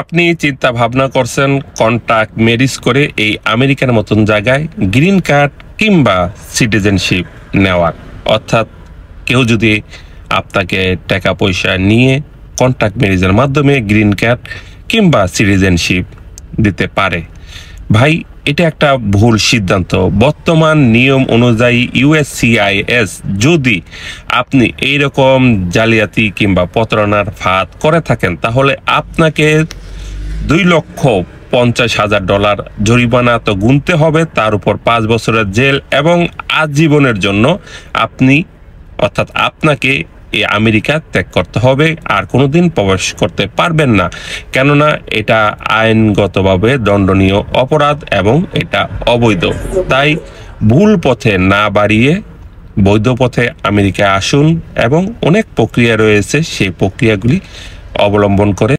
আপনি চিন্তা ভাবনা করছেন কন্ট্রাক্ট ম্যারেজ করে এই আমেরিকার মতন জায়গায় গ্রিন কার্ড কিংবা সিটিজেনশিপ নেওয়ার, অর্থাৎ কেউ যদি আপনাকে টাকা পয়সা নিয়ে কন্ট্রাক্ট ম্যারেজের মাধ্যমে গ্রিন কার্ড কিংবা সিটিজেনশিপ দিতে পারে। ভাই, এটা একটা ভুল সিদ্ধান্ত। বর্তমান নিয়ম অনুযায়ী USCIS যদি আপনি এইরকম জালিয়াতি কিংবা প্রতারণার ফাঁদ করে থাকেন তাহলে আপনাকে $2,50,000 জরিমানা তো গুনতে হবে, তার উপর 5 বছরের জেল এবং আজীবনের জন্য আপনাকে এই আমেরিকা ত্যাগ করতে হবে, আর কোনোদিন প্রবেশ করতে পারবেন না, কেননা এটা আইনগতভাবে দণ্ডনীয় অপরাধ এবং এটা অবৈধ। তাই ভুল পথে না বাড়িয়ে বৈধ পথে আমেরিকায় আসুন এবং অনেক প্রক্রিয়া রয়েছে, সেই প্রক্রিয়াগুলি অবলম্বন করে